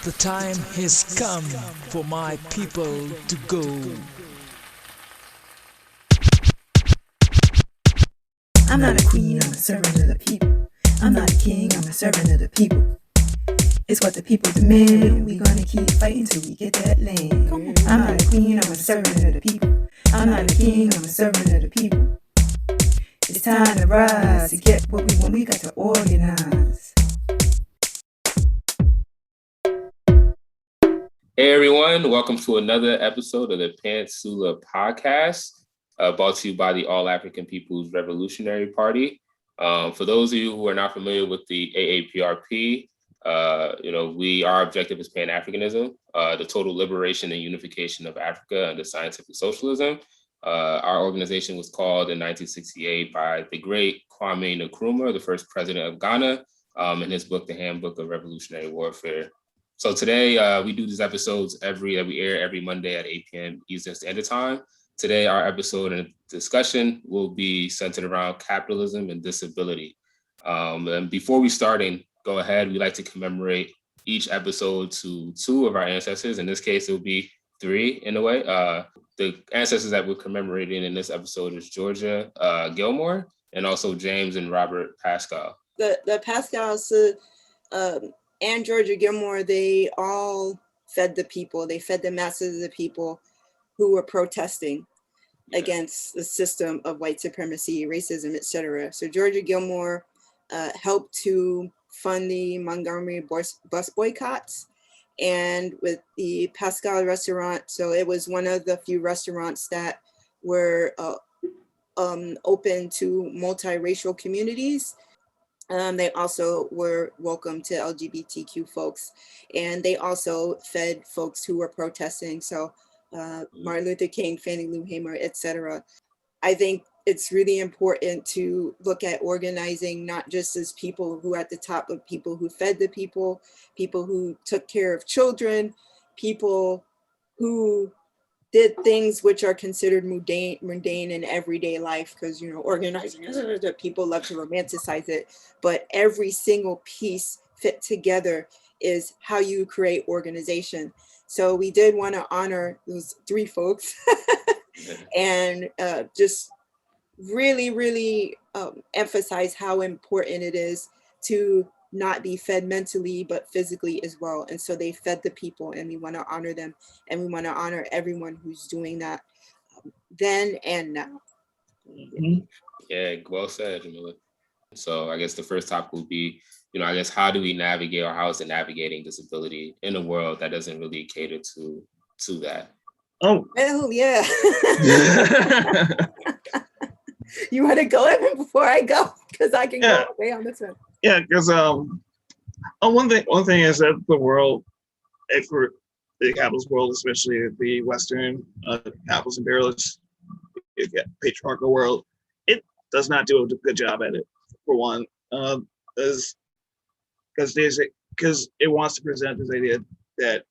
The time has come for my people to go. I'm not a queen, I'm a servant of the people. I'm not a king, I'm a servant of the people. It's what the people demand. We gonna keep fighting till we get that land. I'm not a queen, I'm a servant of the people. I'm not a king, I'm a servant of the people. It's time to rise to get what we want. We got to organize. Hey everyone, welcome to another episode of the Pantsula Podcast, brought to you by the All-African People's Revolutionary Party. For those of you who are not familiar with the A-APRP, our objective is Pan-Africanism, the total liberation and unification of Africa under scientific socialism. Our organization was called in 1968 by the great Kwame Ture, the first president of Ghana, in his book, The Handbook of Revolutionary Warfare. So today we do these episodes that we air every Monday at 8 p.m. Eastern Standard Time. Today, our episode and discussion will be centered around capitalism and disability. And before we go ahead, we like to commemorate each episode to two of our ancestors. In this case, it will be three in a way. The ancestors that we're commemorating in this episode is Georgia Gilmore and also James and Robert Paschal. The Paschals and Georgia Gilmore, they all fed the people. They fed the masses of the people who were protesting against the system of white supremacy, racism, etc. So Georgia Gilmore helped to fund the Montgomery bus boycotts, and with the Paschal restaurant, so it was one of the few restaurants that were open to multiracial communities. They also were welcome to LGBTQ folks, and they also fed folks who were protesting. So Martin Luther King, Fannie Lou Hamer, etc. I think it's really important to look at organizing not just as people who are at the top, but people who fed the people who took care of children, people who did things which are considered mundane in everyday life, because organizing, people love to romanticize it, but every single piece fit together is how you create organization. So we did want to honor those three folks and just really emphasize how important it is to not be fed mentally, but physically as well. And so they fed the people, and we want to honor them, and we want to honor everyone who's doing that then and now. Yeah, well said, Jamilah. So I guess the first topic will be, how do we navigate, or how is it navigating disability in a world that doesn't really cater to that? Oh, well, yeah. You want to go even before I go? Because I can go away on this one. Yeah, because one thing is that the world, for the capitalist world, especially the Western capitalist imperialist patriarchal world, it does not do a good job at it. For one, because it wants to present this idea that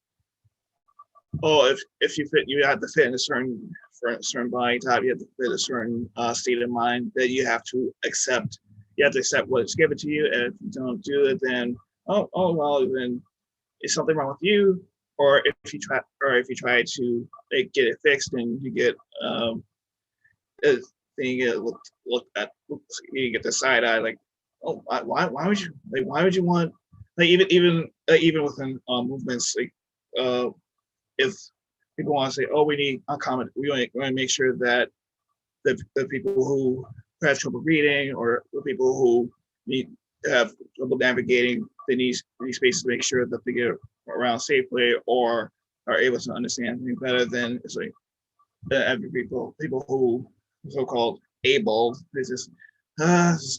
if you have to fit in a certain body type, you have to fit a certain state of mind, that you have to accept what's given to you, and if you don't do it, then then is something wrong with you, or if you try to get it fixed, and you get you get the side eye, like, oh, why would you want, like, even within movements, like if people want to say, oh, we want to make sure that the people who have trouble reading, or the people who have trouble navigating these spaces, to make sure that they get around safely or are able to understand something better than it's like every people who are so-called able. This is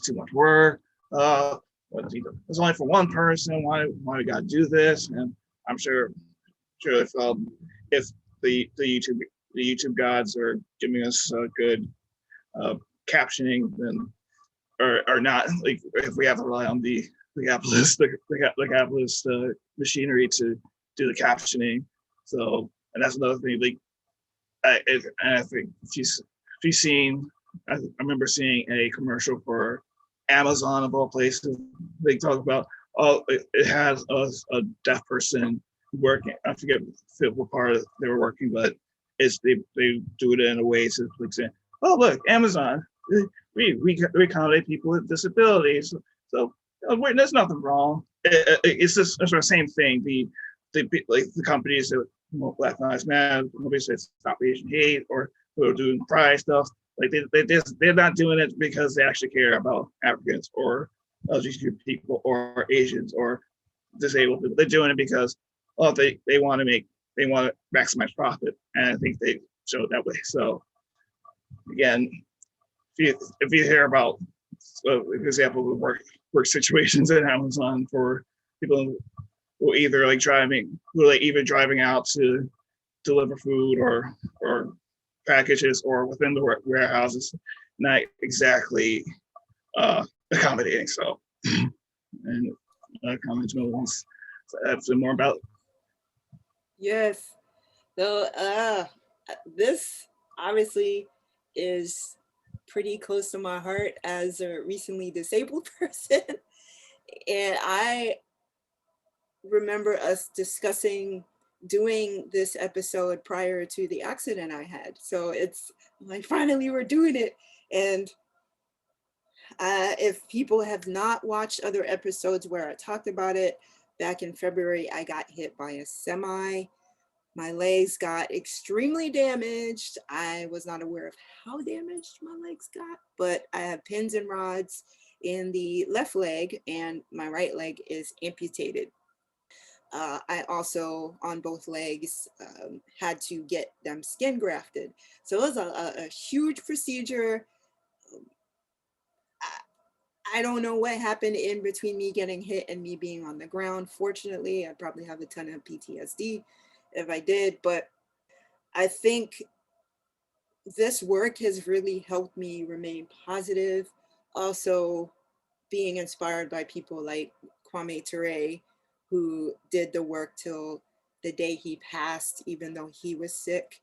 too much work. It's only for one person. Why we gotta do this? And I'm sure if the YouTube gods are giving us good captioning, then or not, like, if we have to rely on the capitalist machinery to do the captioning. So, and that's another thing. Like, I think if you've seen, I remember seeing a commercial for Amazon, of all places. They talk about, it has a deaf person working. I forget what part they were working, but it's they do it in a way to like saying, "Oh, look, Amazon, we accommodate people with disabilities, so there's nothing wrong." It's just it's the same thing. Like the companies that Black Lives Matter, nobody says stop Asian hate, or who are doing pride stuff. Like they're not doing it because they actually care about Africans or LGBT people or Asians or disabled people. They're doing it because they want to maximize profit, and I think they show it that way. So again, if you hear about example of work situations at Amazon for people who either like even driving out to deliver food or packages or within the warehouses, not exactly accommodating. So and comments no one's some more about. Yes. So this obviously is pretty close to my heart as a recently disabled person. And I remember us discussing doing this episode prior to the accident I had. So it's like finally we're doing it. And if people have not watched other episodes where I talked about it, back in February, I got hit by a semi. My legs got extremely damaged. I was not aware of how damaged my legs got, but I have pins and rods in the left leg and my right leg is amputated. I also, on both legs, had to get them skin grafted. So it was a huge procedure. I don't know what happened in between me getting hit and me being on the ground. Fortunately, I probably have a ton of PTSD if I did, but I think this work has really helped me remain positive. Also, being inspired by people like Kwame Ture, who did the work till the day he passed, even though he was sick.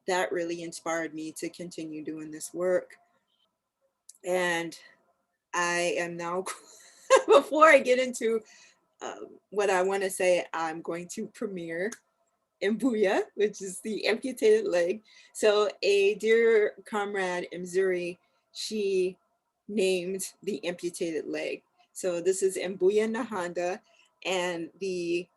That really inspired me to continue doing this work. And I am now, before I get into what I want to say, I'm going to premiere Mbuya, which is the amputated leg. So a dear comrade, Mzuri, she named the amputated leg. So this is Mbuya Nahanda, and the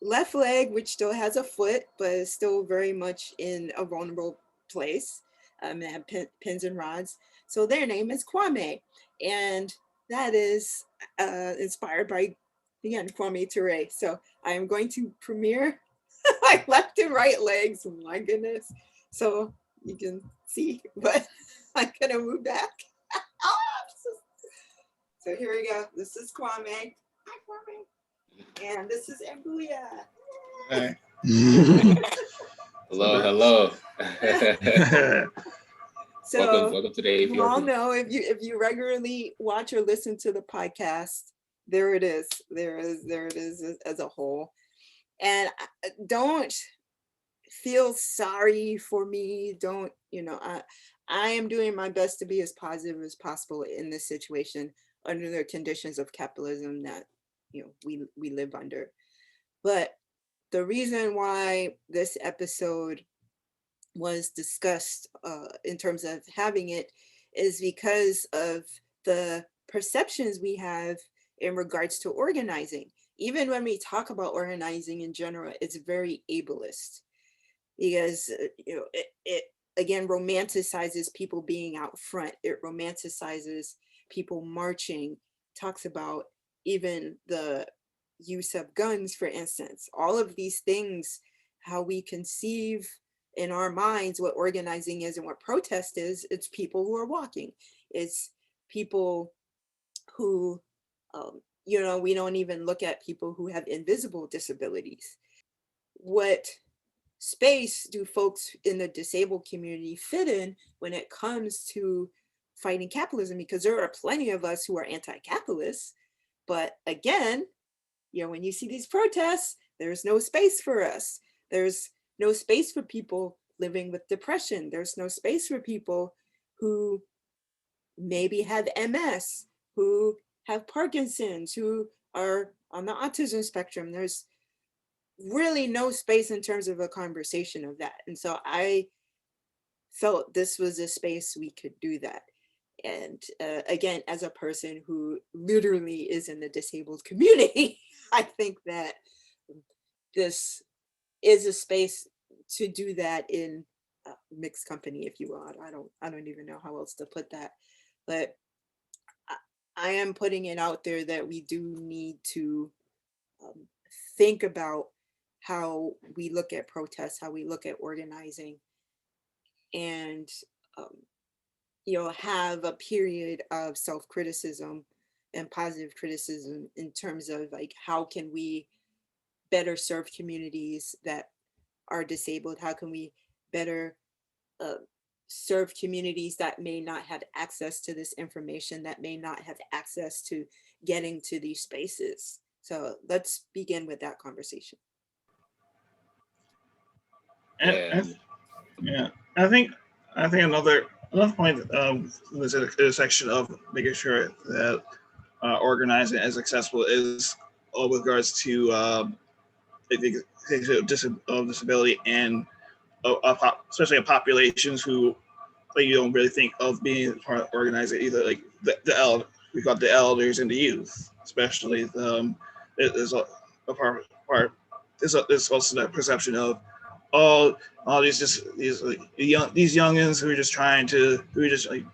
left leg, which still has a foot, but is still very much in a vulnerable place. They have pins and rods. So their name is Kwame. And that is inspired by, again, Kwame Ture. So I am going to premiere my left and right legs. Oh my goodness. So you can see, but I'm going to move back. So here we go. This is Kwame. Hi, Kwame. And this is Mbuya. Hey. Hello. So welcome to the you all A-APRP. know, if you regularly watch or listen to the podcast, there it is. There it is as a whole. And don't feel sorry for me. Don't, I am doing my best to be as positive as possible in this situation under the conditions of capitalism that we live under. But the reason why this episode was discussed in terms of having it is because of the perceptions we have in regards to organizing. Even when we talk about organizing in general, it's very ableist because it again romanticizes people being out front. It romanticizes people marching, talks about even the use of guns, for instance. All of these things, how we conceive in our minds what organizing is and what protest is, it's people who are walking. It's people who, we don't even look at people who have invisible disabilities. What space do folks in the disabled community fit in when it comes to fighting capitalism? Because there are plenty of us who are anti-capitalist, but again, when you see these protests, there's no space for us. There's no space for people living with depression. There's no space for people who maybe have MS, who have Parkinson's, who are on the autism spectrum. There's really no space in terms of a conversation of that. And so I felt this was a space we could do that. And again, as a person who literally is in the disabled community, I think that this is a space to do that in mixed company, if you will. I don't even know how else to put that, but I am putting it out there that we do need to think about how we look at protests, how we look at organizing, and have a period of self-criticism and positive criticism in terms of like, how can we better serve communities that are disabled? How can we better serve communities that may not have access to this information, that may not have access to getting to these spaces? So let's begin with that conversation. Yeah, I think another point was in the section of making sure that organizing is accessible is all with regards to I think disability and especially in populations who like you don't really think of being part of organizing, either like we got the elders and the youth, especially there's a part there's also that perception of all these youngins who are just like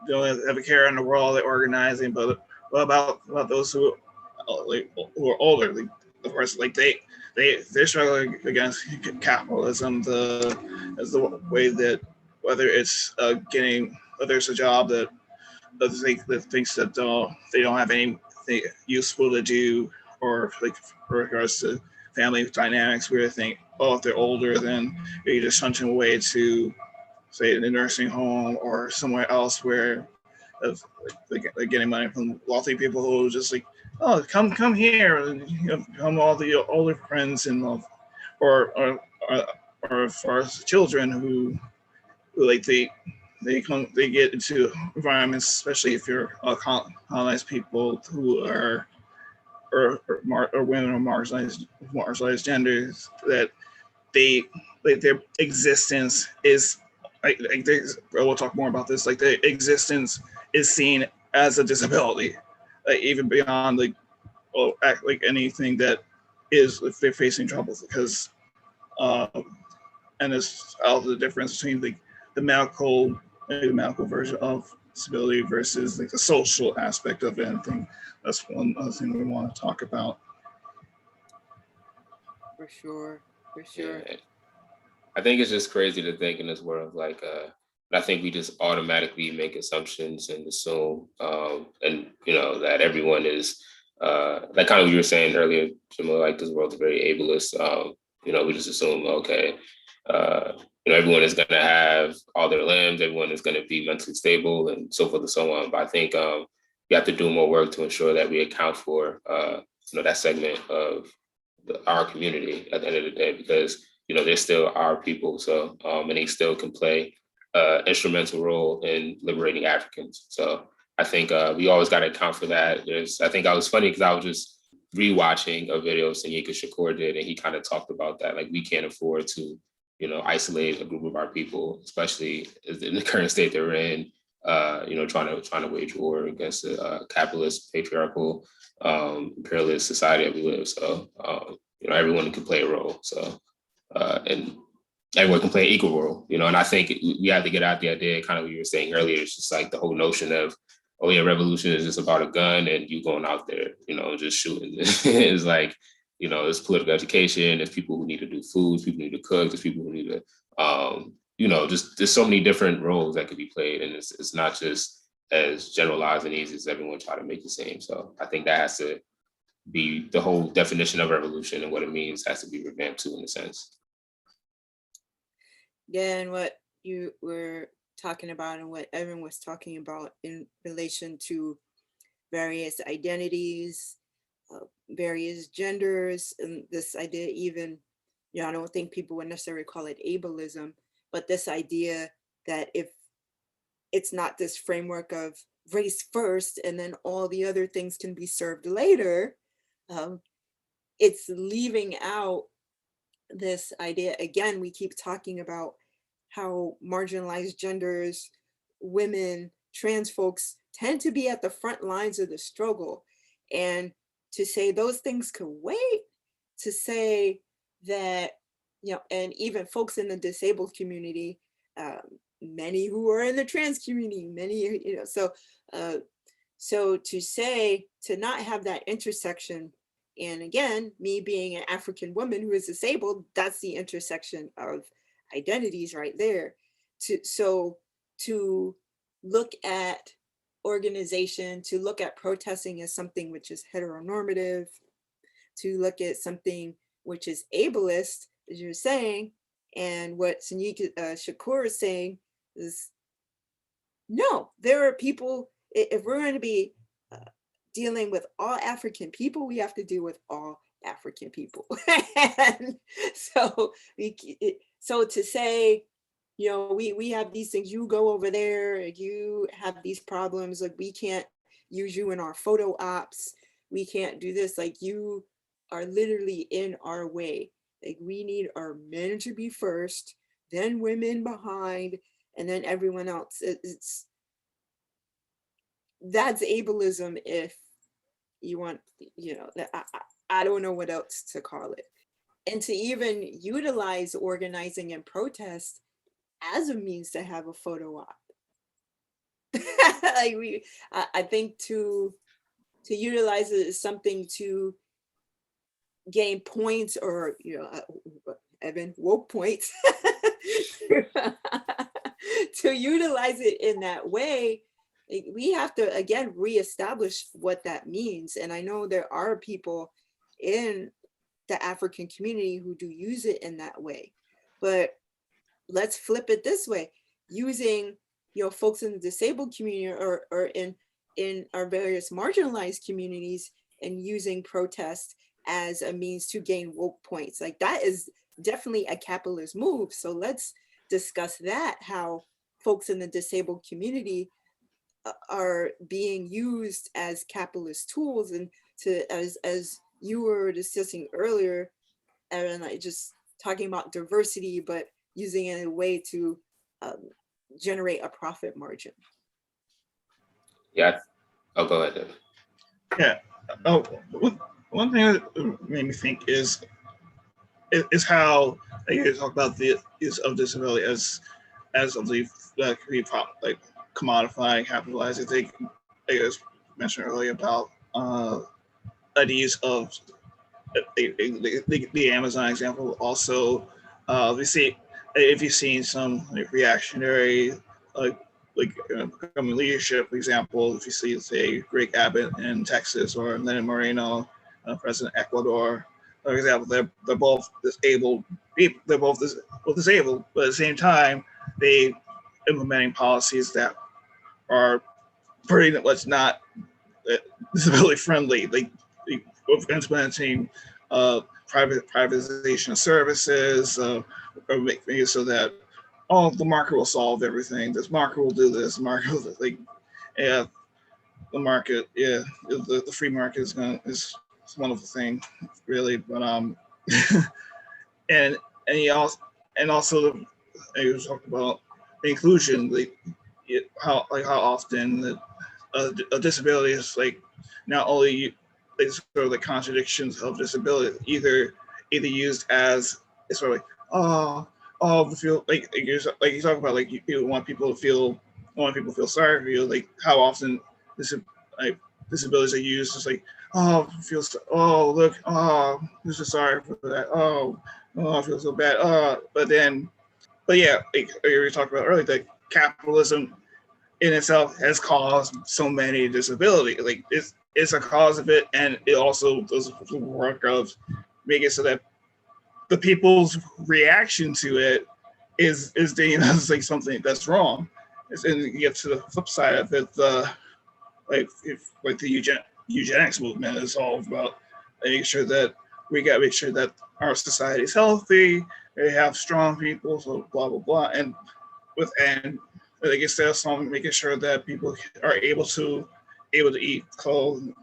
don't have a care in the world, they're organizing, but what about those who are older? Like, of course, like they're struggling against capitalism, as the way that whether it's a job that thinks that they don't have anything useful to do, or like for regards to family dynamics where they think, oh, if they're older, then they just hunt them away to, say, in a nursing home or somewhere else where they're getting money from wealthy people who just like, oh, come here, and come all the older friends and or for children who like they get into environments, especially if you're colonized people who are or women or marginalized genders, that their existence is we'll talk more about this, like their existence is seen as a disability, even beyond like anything that is if they're facing troubles, because and it's all the difference between the medical version of disability versus like the social aspect of it. I think that's one other thing we want to talk about. For sure. Yeah. I think it's just crazy to think in this world, like, I think we just automatically make assumptions and assume, and that everyone is, like kind of what you were saying earlier, Jamilah, like this world is very ableist. We just assume, okay, everyone is going to have all their limbs, everyone is going to be mentally stable, and so forth and so on. But I think we have to do more work to ensure that we account for, that segment of our community at the end of the day, because they're still our people. So and they still can play instrumental role in liberating Africans. So I think we always got to account for that. I think I was funny because I was just rewatching a video Senyika Shakur did, and he kind of talked about that. Like, we can't afford to, isolate a group of our people, especially in the current state they're in. Trying to wage war against the capitalist, patriarchal, imperialist society that we live. So everyone can play a role. So and everyone can play an equal role. And I think we have to get out the idea, kind of what you were saying earlier. It's just like the whole notion of, oh yeah, revolution is just about a gun and you going out there, just shooting. It's like, there's political education, there's people who need to do food, people who need to cook, there's people who need to, just there's so many different roles that could be played. And it's not just as generalized and easy as everyone try to make the same. So I think that has to be the whole definition of revolution, and what it means has to be revamped too, in a sense. Yeah, and what you were talking about and what Evan was talking about in relation to various identities, various genders, and this idea even, I don't think people would necessarily call it ableism, but this idea that if it's not this framework of race first and then all the other things can be served later, it's leaving out this idea. Again, we keep talking about how marginalized genders, women, trans folks tend to be at the front lines of the struggle. And to say those things could wait, to say that, and even folks in the disabled community, many who are in the trans community, many, so to say, to not have that intersection, and again, me being an African woman who is disabled, that's the intersection of identities right there. To look at organization, to look at protesting as something which is heteronormative, to look at something which is ableist, as you're saying, and what Saniq Shakur is saying is, no, there are people, if we're going to be dealing with all African people, we have to deal with all African people. And so to say, we have these things, you go over there, you have these problems, like we can't use you in our photo ops, we can't do this, like you are literally in our way. Like we need our men to be first, then women behind, and then everyone else. That's ableism, if you want, I don't know what else to call it. And to even utilize organizing and protest as a means to have a photo op. Like I think to utilize it as something to gain points, or Evan, woke points, to utilize it in that way, we have to again reestablish what that means. And I know there are people in the African community who do use it in that way, but let's flip it this way, using folks in the disabled community or in our various marginalized communities, and using protest as a means to gain woke points. Like that is definitely a capitalist move. So let's discuss that, how folks in the disabled community are being used as capitalist tools, and as you were discussing earlier, Erin, like just talking about diversity, but using it in a way to generate a profit margin. Yeah. Oh, go ahead, David. Yeah. Oh, one thing that made me think is how you talk about the use of disability as something that can be like commodifying, capitalizing. I think I was mentioned earlier about the use of the Amazon example. Also, we see, if you've seen some reactionary becoming leadership example, if you see, say, Greg Abbott in Texas, or Lenin Moreno, President Ecuador, for example, they're both disabled people. They're both disabled, but at the same time, they implementing policies that are pretty much not disability friendly. Like implementing privatization of services, or making it so that the market will solve everything. This market will do this. The market will the market. Yeah, the free market is a wonderful thing, really. But and also you talked about inclusion, how often a disability is not only sort of the contradictions of disability, either used as sort of feel you talk about, you want people to feel sorry for you, like how often disabilities are used as this is sorry for that, I feel so bad, but yeah, you were talking about earlier, that capitalism in itself has caused so many disability. Like it's a cause of it, and it also does the work of making it so that the people's reaction to it is deemed as something that's wrong. And you get to the flip side of it, the eugenics movement is all about making sure that our society is healthy, we have strong people, so blah blah blah, and instead of making sure that people are able to eat, clothe,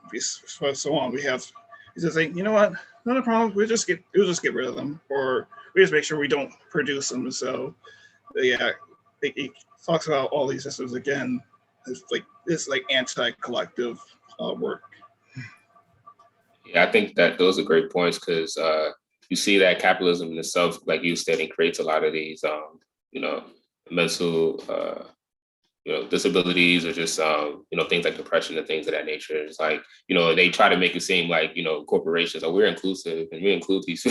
so on. We have He's just like, you know what? Not a problem. We'll just get rid of them, or we just make sure we don't produce them. So, yeah, he talks about all these systems again. It's like anti-collective work. Yeah, I think that those are great points because you see that capitalism in itself, like you said, it creates a lot of these, mental, disabilities or just, things like depression and things of that nature. It's like, they try to make it seem like, corporations are, we're inclusive and we include these,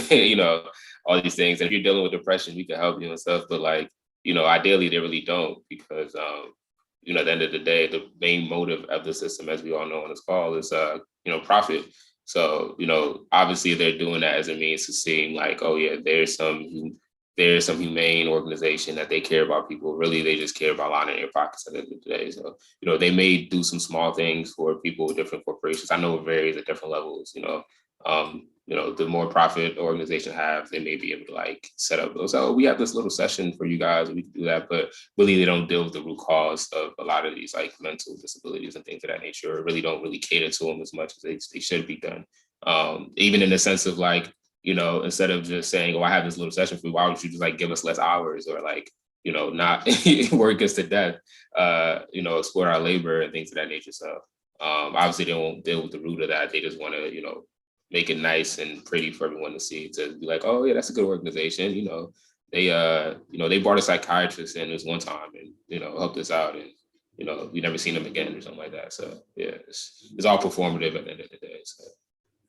all these things. And if you're dealing with depression, we can help you and stuff. But like, ideally they really don't because, at the end of the day, the main motive of the system, as we all know on this call, is, profit. So, obviously they're doing that as a means to seem like, oh yeah, there's some humane organization that they care about people. Really, they just care about lining their pockets at the end of the day. So, they may do some small things for people with different corporations. I know it varies at different levels, the more profit organization have, they may be able to like set up those, oh, we have this little session for you guys, we can do that. But really, they don't deal with the root cause of a lot of these like mental disabilities and things of that nature, or really don't really cater to them as much as they should be done. Even in the sense of like, instead of just saying, oh, I have this little session for you, why don't you just like give us less hours or like, not work us to death, exploit our labor and things of that nature. So obviously they won't deal with the root of that. They just want to, make it nice and pretty for everyone to see, to be like, oh yeah, that's a good organization. They brought a psychiatrist in this one time and, helped us out and, we never seen them again or something like that. So yeah, it's all performative at the end of the day. So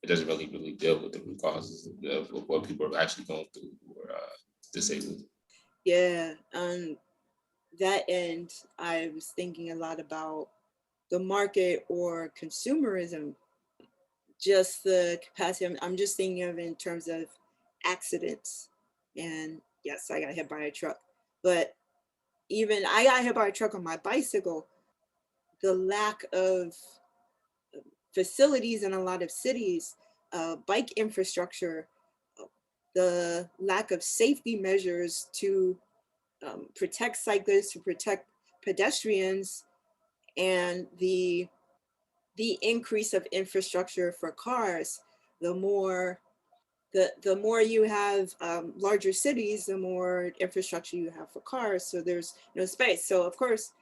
it doesn't really deal with the root causes of what people are actually going through or disabled. Yeah, on that end, I was thinking a lot about the market or consumerism, just the capacity. I'm just thinking of in terms of accidents. And yes, I got hit by a truck, but even I got hit by a truck on my bicycle. The lack of facilities in a lot of cities, bike infrastructure, the lack of safety measures to protect cyclists, to protect pedestrians, and the increase of infrastructure for cars. The more you have larger cities, the more infrastructure you have for cars. So there's no space. So of course,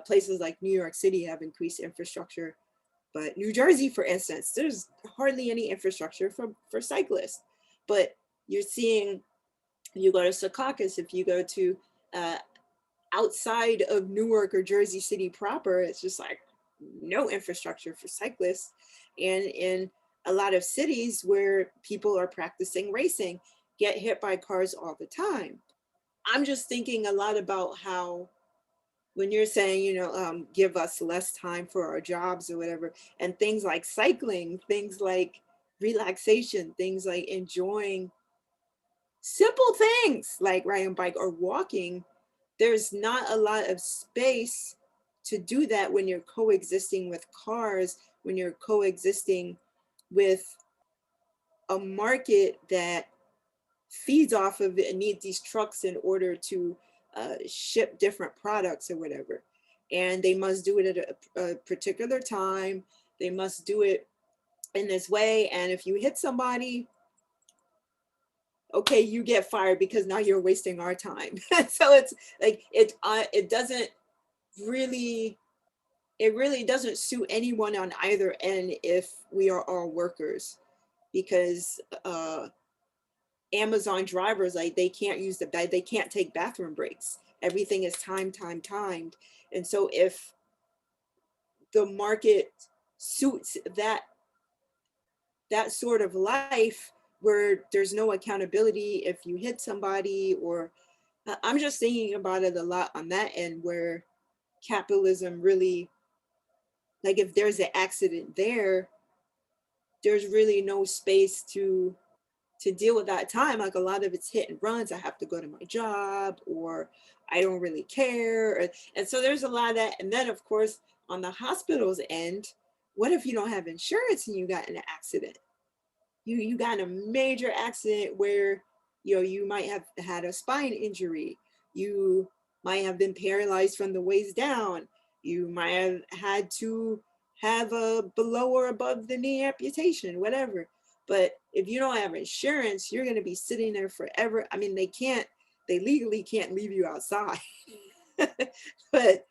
places like New York City have increased infrastructure, but New Jersey, for instance, there's hardly any infrastructure for cyclists. But you're seeing, you go to Secaucus, if you go to outside of Newark or Jersey City proper, it's just like no infrastructure for cyclists. And in a lot of cities where people are practicing racing, get hit by cars all the time. I'm just thinking a lot about how, when you're saying, give us less time for our jobs or whatever, and things like cycling, things like relaxation, things like enjoying simple things like riding a bike or walking, there's not a lot of space to do that when you're coexisting with cars, when you're coexisting with a market that feeds off of it and needs these trucks in order to ship different products or whatever. And they must do it at a particular time. They must do it in this way. And if you hit somebody, okay, you get fired because now you're wasting our time. So it's like, it really doesn't suit anyone on either end if we are all workers, because Amazon drivers, like they can't use they can't take bathroom breaks. Everything is timed. And so if the market suits that sort of life where there's no accountability if you hit somebody, or I'm just thinking about it a lot on that end, where capitalism really, like if there's an accident there's really no space to deal with that time. Like a lot of it's hit and runs. I have to go to my job, or I don't really care. And so there's a lot of that. And then of course, on the hospital's end, what if you don't have insurance and you got in an accident? You got in a major accident where, you might have had a spine injury. You might have been paralyzed from the waist down. You might have had to have a below or above the knee amputation, whatever. But if you don't have insurance, you're going to be sitting there forever. I mean, they legally can't leave you outside. But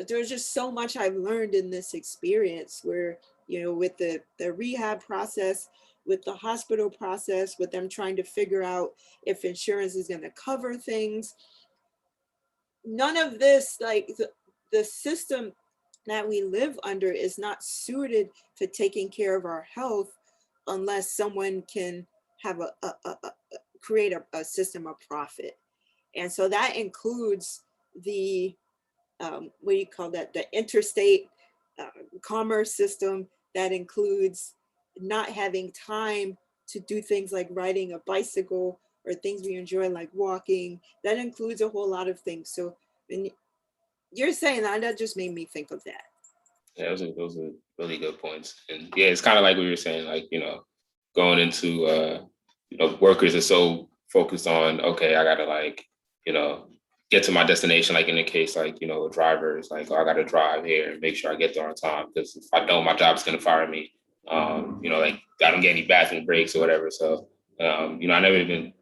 there's just so much I've learned in this experience where, with the rehab process, with the hospital process, with them trying to figure out if insurance is going to cover things. None of this, like the system that we live under is not suited to taking care of our health unless someone can have create a system of profit. And so that includes the what do you call that? The interstate commerce system. That includes not having time to do things like riding a bicycle or things we enjoy like walking. That includes a whole lot of things. So when you're saying that just made me think of that. Yeah, those are really good points. And yeah, it's kind of like what you were saying, like, going into, workers are so focused on, okay, I got to like, get to my destination. Like in the case, like, a driver is like, oh, I got to drive here and make sure I get there on time. Because if I don't, my job's going to fire me. Like I don't get any bathroom breaks or whatever. So, I never even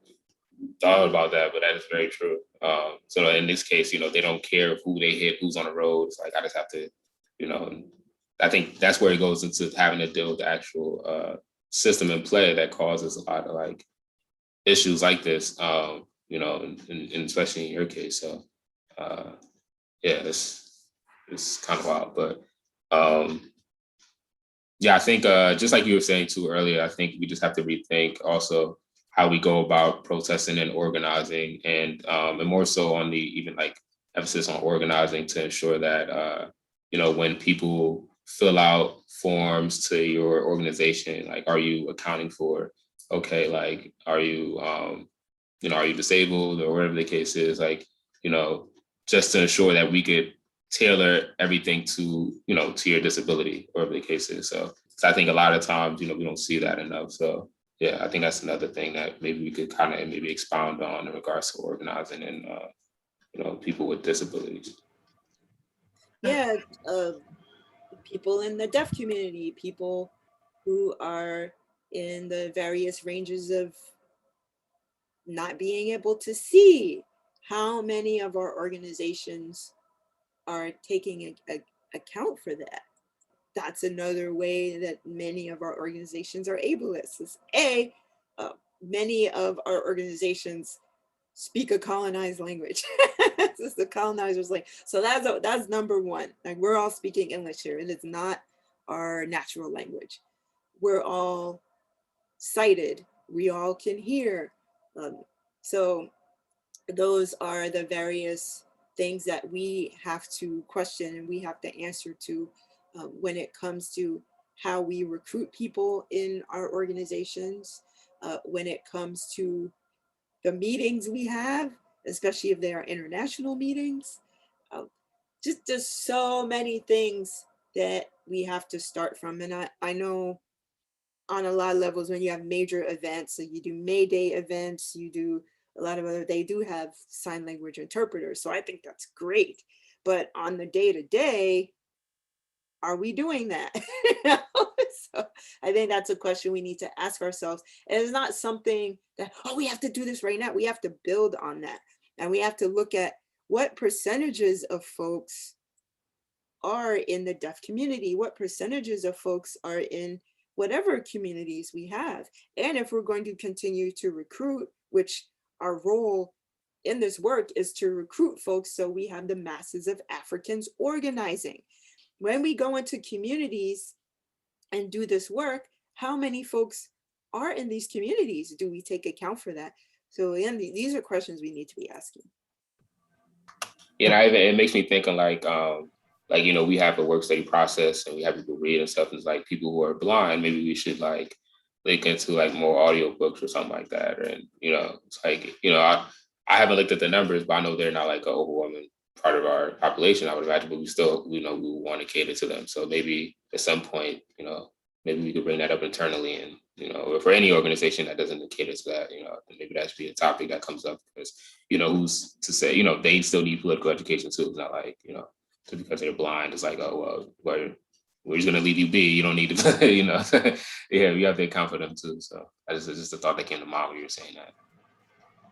thought about that, but that is very true. So in this case, they don't care who they hit, who's on the road. It's like, I just have to, I think that's where it goes into having to deal with the actual system in play that causes a lot of like issues like this, and especially in your case. So yeah, it's kind of wild, but yeah, I think just like you were saying too earlier, I think we just have to rethink also how we go about protesting and organizing, and more so on the even like emphasis on organizing to ensure that when people fill out forms to your organization, like, are you accounting for, okay, like, are you are you disabled or whatever the case is, like, just to ensure that we could tailor everything to your disability, or whatever the case is. So I think a lot of times, we don't see that enough. So yeah, I think that's another thing that maybe we could kind of maybe expound on in regards to organizing and people with disabilities. Yeah, people in the deaf community, people who are in the various ranges of not being able to see. How many of our organizations are taking account for that? That's another way that many of our organizations are ableist. Is many of our organizations speak a colonized language. This is the colonizers' language. So that's number one. Like, we're all speaking English here. It is not our natural language. We're all sighted. We all can hear. So those are the various things that we have to question and we have to answer to when it comes to how we recruit people in our organizations, when it comes to the meetings we have, especially if they are international meetings. Just so many things that we have to start from. And I know on a lot of levels, when you have major events, so you do May Day events, you do a lot of other, they do have sign language interpreters. So I think that's great. But on the day-to-day, are we doing that? So I think that's a question we need to ask ourselves. And it's not something that, oh, we have to do this right now. We have to build on that. And we have to look at what percentages of folks are in the deaf community, what percentages of folks are in whatever communities we have. And if we're going to continue to recruit, which our role in this work is to recruit folks, so we have the masses of Africans organizing. When we go into communities and do this work, how many folks are in these communities? Do we take account for that? So again, these are questions we need to be asking. Yeah, it makes me think of like, we have a work study process and we have people read and stuff. And it's like, people who are blind, maybe we should like link into like more audiobooks or something like that. And, it's like, I haven't looked at the numbers, but I know they're not like an overwhelming part of our population, I would imagine, but we still, we want to cater to them. So maybe at some point, maybe we could bring that up internally, and, or for any organization that doesn't cater to that, maybe that should be a topic that comes up, because, who's to say, they still need political education too. It's not like, because they're blind. It's like, oh, well, we're just going to leave you be. You don't need to, you know, yeah, you have to account for them too. So it's just a thought that came to mind when you were saying that.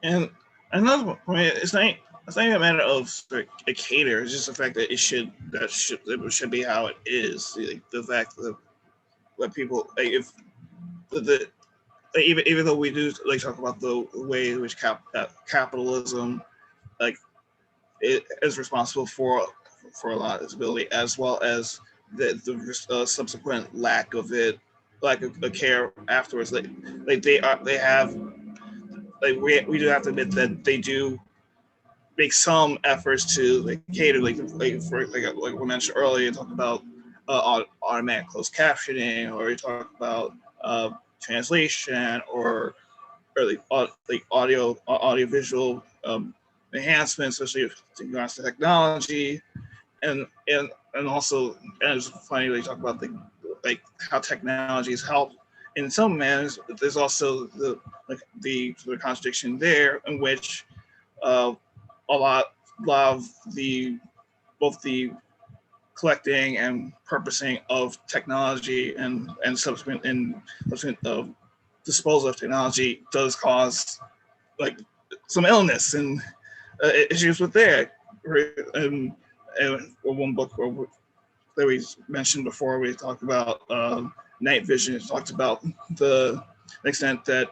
And another point, it's not even a matter of like, a cater. It's just the fact that it should be how it is. Like, the fact that people, like, if the like, even though we do like talk about the way in which capitalism, like, it is responsible for a lot of disability, as well as the subsequent lack of care afterwards. Like they have, like, we do have to admit that they do make some efforts to like cater, like we mentioned earlier, talk about automatic closed captioning, or you talk about translation, or like audio visual enhancements, especially with regards to technology, and also, and it's funny they talk about like how technologies help in some manners, but there's also the contradiction there, in which a lot of both the collecting and purposing of technology and subsequent disposal of technology does cause like some illness and issues with that. And one book that we mentioned before, we talked about night vision. It talked about the extent that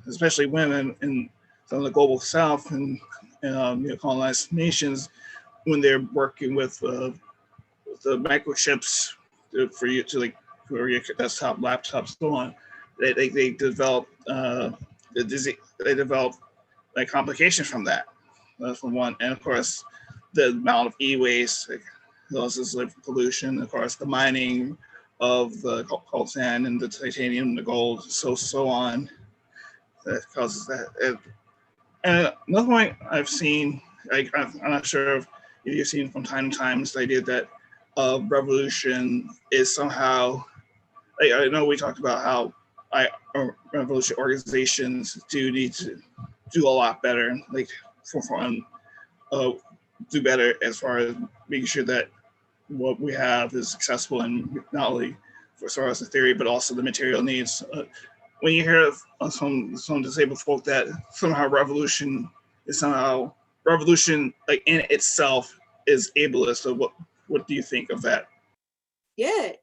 especially women in some of the global south and colonized nations, when they're working with the microchips for you to like for your desktop, laptops, so on, they develop they develop like complications from that. That's from one, and of course the amount of e-waste, like causes like pollution. Of course, the mining of the coltan and the titanium, the gold, so on, that causes that. And another point I've seen, like, I'm not sure if you've seen from time to time, is the idea that revolution is somehow, like, I know we talked about how revolution organizations do need to do a lot better, like do better as far as making sure that what we have is accessible, and not only for as far as the theory, but also the material needs. When you hear of some disabled folk that somehow revolution like in itself is ableist, so what do you think of that? Yeah,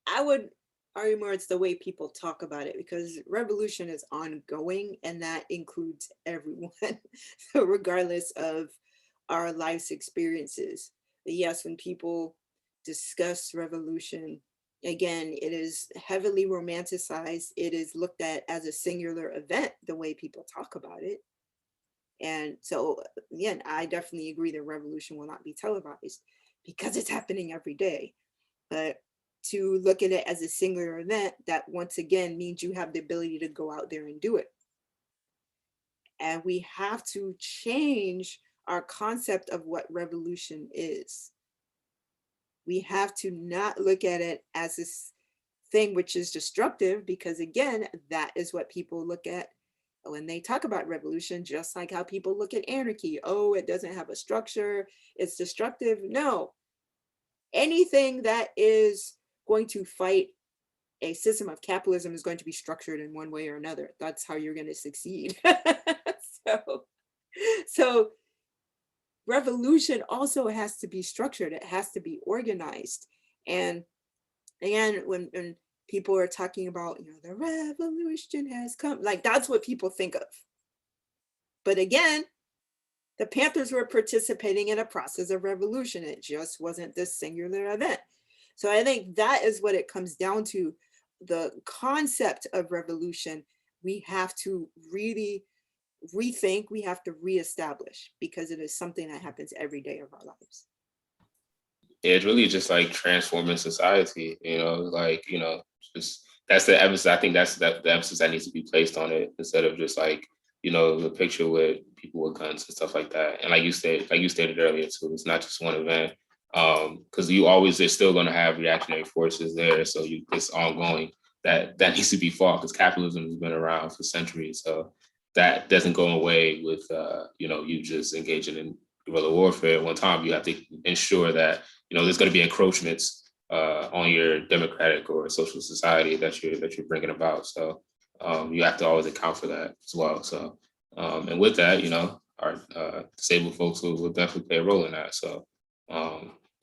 I would argue more it's the way people talk about it, because revolution is ongoing, and that includes everyone, regardless of our life's experiences. But yes, when people discuss revolution, again, it is heavily romanticized. It is looked at as a singular event, the way people talk about it. And so, again, I definitely agree that revolution will not be televised because it's happening every day. But to look at it as a singular event, that once again means you have the ability to go out there and do it. And we have to change our concept of what revolution is. We have to not look at it as this thing which is destructive, because again, that is what people look at when they talk about revolution, just like how people look at anarchy. Oh, it doesn't have a structure, it's destructive. No, anything that is going to fight a system of capitalism is going to be structured in one way or another. That's how you're going to succeed. So revolution also has to be structured. It has to be organized. And again, when people are talking about, the revolution has come, like, that's what people think of. But again, the Panthers were participating in a process of revolution. It just wasn't this singular event. So I think that is what it comes down to. The concept of revolution, we have to really rethink, we have to reestablish, because it is something that happens every day of our lives. Yeah, it's really just like transforming society, just that's the emphasis. I think that's the emphasis that needs to be placed on it, instead of just like, the picture with people with guns and stuff like that. And like you stated earlier too, it's not just one event, because there's still going to have reactionary forces there. So it's ongoing. That needs to be fought, because capitalism has been around for centuries. So that doesn't go away with, you just engaging in guerrilla warfare. One time, you have to ensure that there's going to be encroachments on your democratic or social society that you're bringing about. So you have to always account for that as well. So and with that, our disabled folks will definitely play a role in that. So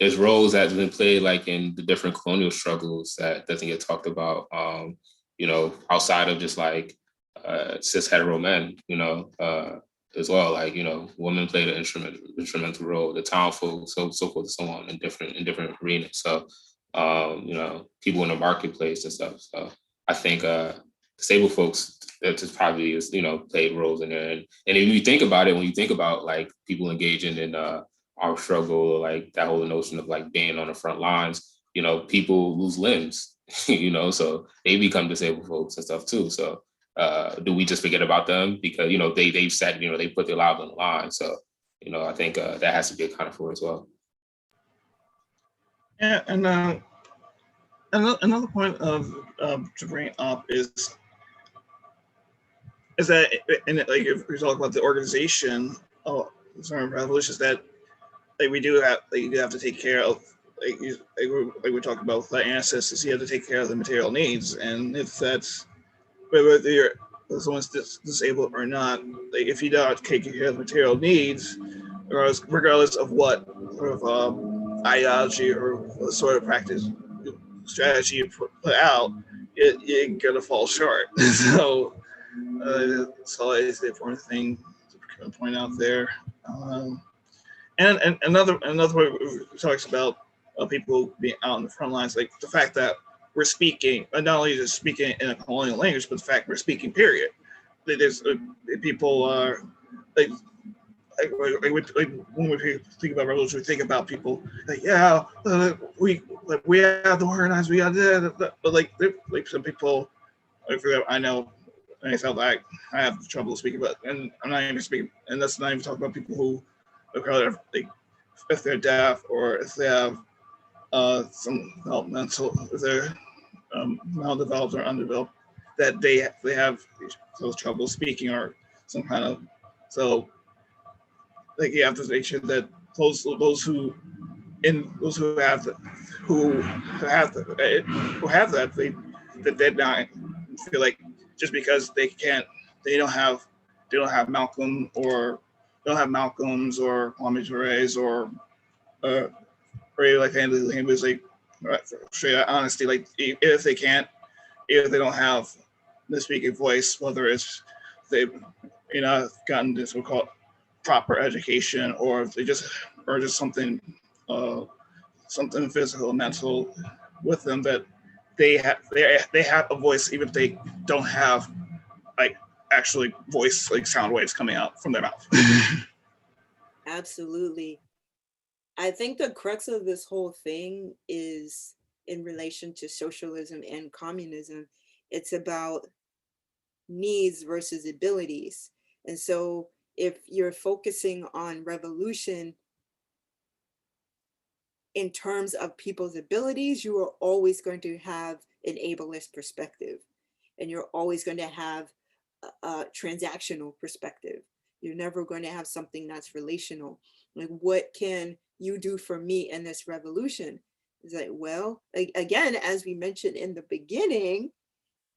there's roles that have been played like in the different colonial struggles that doesn't get talked about. Outside of just like cis hetero men, as well. Like, women played an instrumental role, the town folk, so forth and so on in different arenas. So people in the marketplace and stuff. So I think disabled folks that just probably is, played roles in there. And if you think about it, when you think about like people engaging in our struggle, or like that whole notion of like being on the front lines, people lose limbs, so they become disabled folks and stuff too. So do we just forget about them because, they've said, they put their lives on the line. So, I think that has to be accounted for as well. Yeah, and another point to bring up is that, and like if we talk about the organization of certain revolutions, that like we do have to take care of, like we talked about with the ancestors, you have to take care of the material needs, and if that's whether someone's disabled or not, like if you don't take care of the material needs, regardless of what sort of ideology or what sort of practice strategy you put out, you're gonna fall short. So it's always the important thing to point out there. And another way talks about people being out in the front lines, like the fact that we're speaking, not only just speaking in a colonial language, but the fact we're speaking, period. There's people are like when we think about revolution, we think about people like, we have to organize, we got that, but like some people, like I know, I felt like I have trouble speaking about, and I'm not even speaking, and that's not even talking about people who, like, if they're deaf or if they have some developmental, if they're maldeveloped or undeveloped, that they have those trouble speaking or some kind of, so like you have to make sure that those who have that they not feel like just because they don't have Malcolms or Kwame Ture's or like Andy was like straight out honesty, like if they don't have the speaking voice, whether it's they've gotten this so-called proper education or if they just something physical, mental with them, that they have a voice even if they don't have like actually voice, like sound waves coming out from their mouth. Absolutely. I think the crux of this whole thing is in relation to socialism and communism. It's about needs versus abilities. And so if you're focusing on revolution in terms of people's abilities, you are always going to have an ableist perspective, and you're always going to have a transactional perspective. You're never going to have something that's relational. Like, what can you do for me in this revolution? It's like, well, again, as we mentioned in the beginning,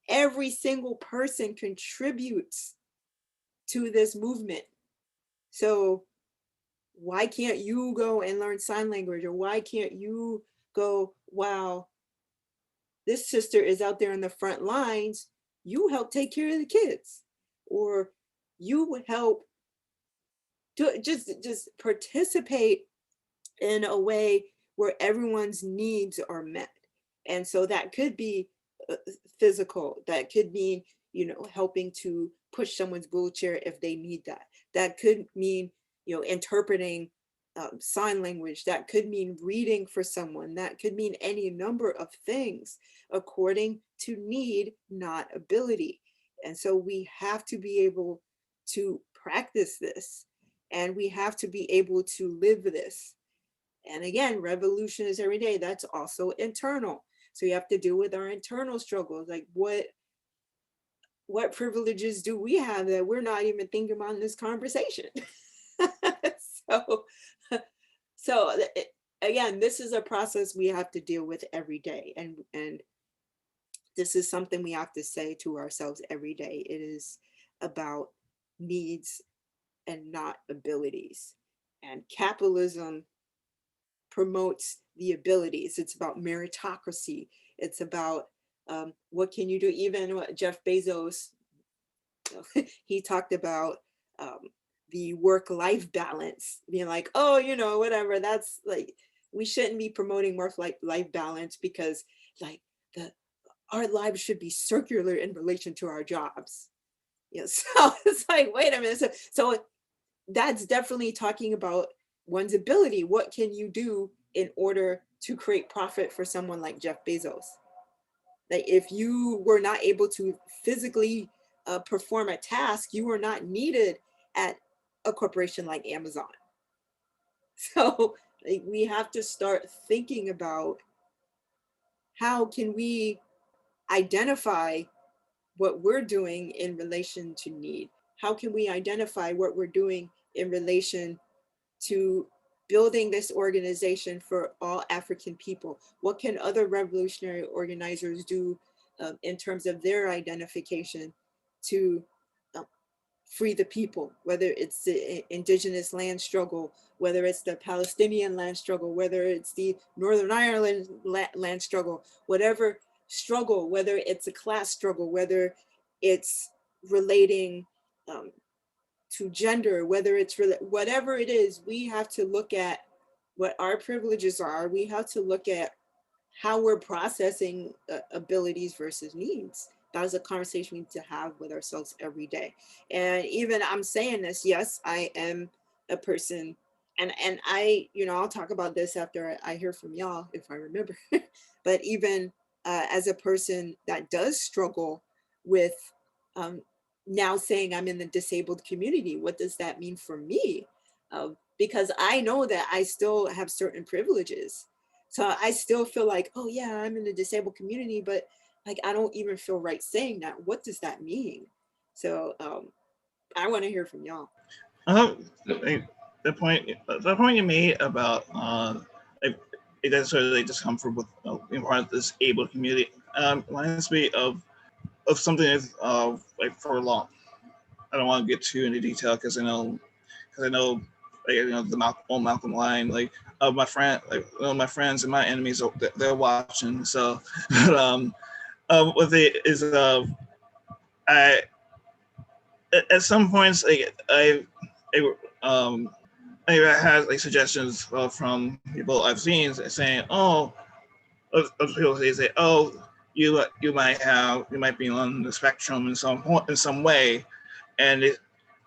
every single person contributes to this movement. So why can't you go and learn sign language? Or why can't you go, wow, this sister is out there in the front lines, you help take care of the kids, or you would help to just participate in a way where everyone's needs are met. And so that could be physical, that could mean, helping to push someone's wheelchair if they need that. That could mean, interpreting sign language. That could mean reading for someone. That could mean any number of things according to need, not ability. And so we have to be able to practice this, and we have to be able to live this. And again, revolution is every day. That's also internal. So you have to deal with our internal struggles. Like what privileges do we have that we're not even thinking about in this conversation? So again, this is a process we have to deal with every day, and this is something we have to say to ourselves every day. It is about needs and not abilities. And capitalism promotes the abilities. It's about meritocracy. It's about what can you do? Even what Jeff Bezos, he talked about the work-life balance, being like, oh, whatever. That's like, we shouldn't be promoting work-life balance because like our lives should be circular in relation to our jobs. So it's like, wait a minute. So that's definitely talking about one's ability. What can you do in order to create profit for someone like Jeff Bezos? Like if you were not able to physically perform a task, you were not needed at a corporation like Amazon. So like, we have to start thinking about how can we identify what we're doing in relation to need? How can we identify what we're doing in relation to building this organization for all African people? What can other revolutionary organizers do in terms of their identification to free the people, whether it's the indigenous land struggle, whether it's the Palestinian land struggle, whether it's the Northern Ireland land struggle, whatever struggle, whether it's a class struggle, whether it's relating to gender, whether it's whatever it is, we have to look at what our privileges are. We have to look at how we're processing abilities versus needs. That is a conversation we need to have with ourselves every day. And even I'm saying this, yes, I am a person, and I, I'll talk about this after I hear from y'all if I remember. But even as a person that does struggle with now saying I'm in the disabled community, what does that mean for me? Because I know that I still have certain privileges. So I still feel like, oh yeah, I'm in the disabled community, but like, I don't even feel right saying that. What does that mean? So I want to hear from y'all. The point you made about it doesn't really just come from with being part of this able community. Reminds me of something that's like for long. I don't want to get too into detail because I know the Malcolm line, like of my friend, like my friends and my enemies, they're watching. So, what it is, I at some points I had like suggestions from people I've seen saying, of people say, oh, you might be on the spectrum in some way, and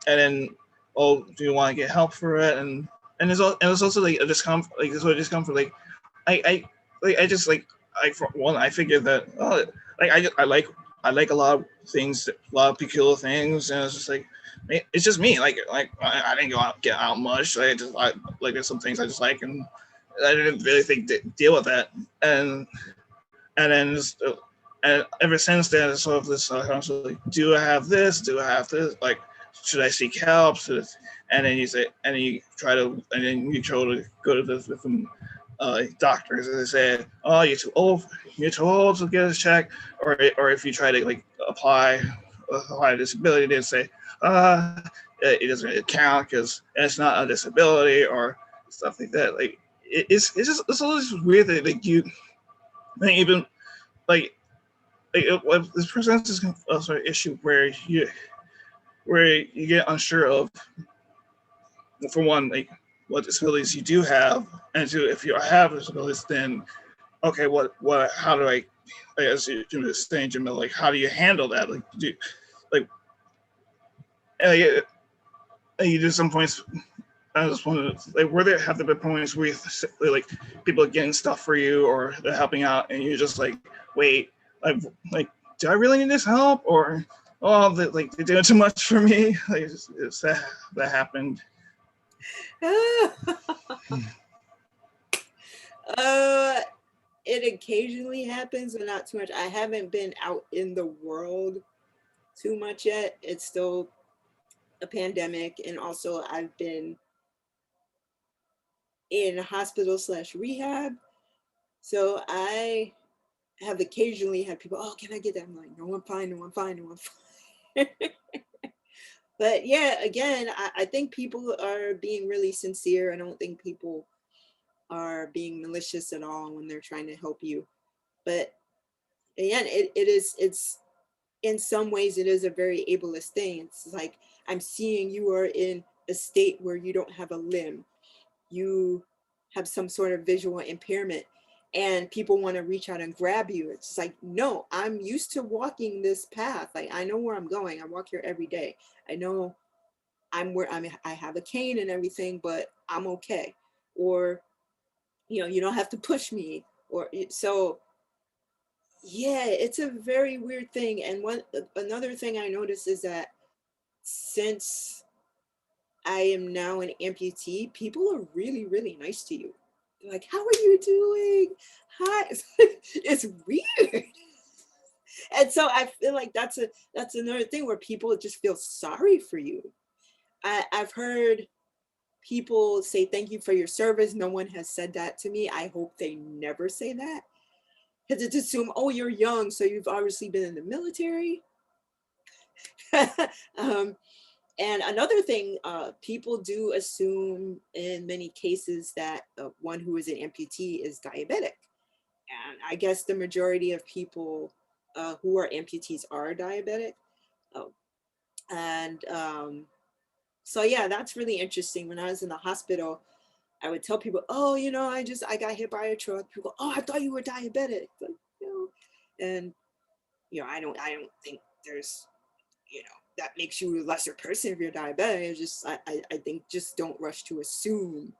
then, oh, do you want to get help for it? And it's also like a discomfort, like this sort of discomfort. Like I for one, I figured that I like a lot of things, a lot of peculiar things, and it's just like it's just me. Like I didn't get out much. There's some things I just like, and I didn't really deal with that. And then and ever since then, it's sort of this like, do I have this? Do I have this? Like, should I seek help? And then you try to go to the different doctors, and they say, oh, you're too old to get a check, or if you try to like apply a disability, they say, it doesn't really count because it's not a disability or stuff like that. Like it's all this weird that like you even like this presents this sort of issue where you get unsure of, for one, like what disabilities you do have, and two, if you have disabilities, then okay, how do I, as you were saying, Jamil, like how do you handle that? Like you do some points. I just wanted to, like, have there been points where like people are getting stuff for you or they're helping out, and you're just like, wait, like do I really need this help, or they're doing too much for me? Like it's that happened. It occasionally happens, but not too much. I haven't been out in the world too much yet. It's still a pandemic, and also I've been in hospital/rehab. So I have occasionally had people, oh, can I get that? I'm like, no, I'm fine, no, I'm fine, no, I'm fine. But yeah, again, I think people are being really sincere. I don't think people are being malicious at all when they're trying to help you. But again, it's in some ways, it is a very ableist thing. It's like, I'm seeing you are in a state where you don't have a limb. You have some sort of visual impairment, and people want to reach out and grab you. It's like, no, I'm used to walking this path. Like, I know where I'm going. I walk here every day. I know I have a cane and everything, but I'm okay. Or, you don't have to push me. Or so, yeah, it's a very weird thing. And another thing I noticed is that since I am now an amputee, people are really, really nice to you. They're like, how are you doing? Hi. It's weird. And so I feel like that's another thing where people just feel sorry for you. I've heard people say, thank you for your service. No one has said that to me. I hope they never say that. Because it's assumed, oh, you're young, so you've obviously been in the military. And another thing, people do assume in many cases that one who is an amputee is diabetic. And I guess the majority of people who are amputees are diabetic. And so, yeah, that's really interesting. When I was in the hospital, I would tell people, oh, I got hit by a truck. People, oh, I thought you were diabetic. Like, and, I don't think there's, that makes you a lesser person if you're diabetic. It's just, I think just don't rush to assume.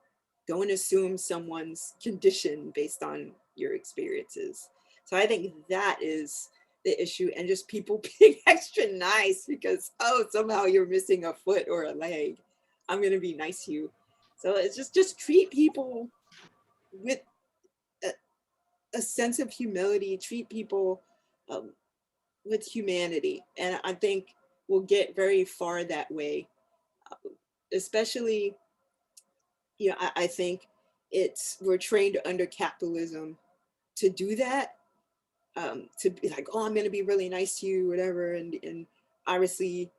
Don't assume someone's condition based on your experiences. So I think that is the issue, and just people being extra nice because, oh, somehow you're missing a foot or a leg. I'm going to be nice to you. So it's just treat people with a sense of humility, treat people with humanity. And I think we'll get very far that way, especially, I think we're trained under capitalism to do that, to be like, oh, I'm going to be really nice to you, whatever. And obviously,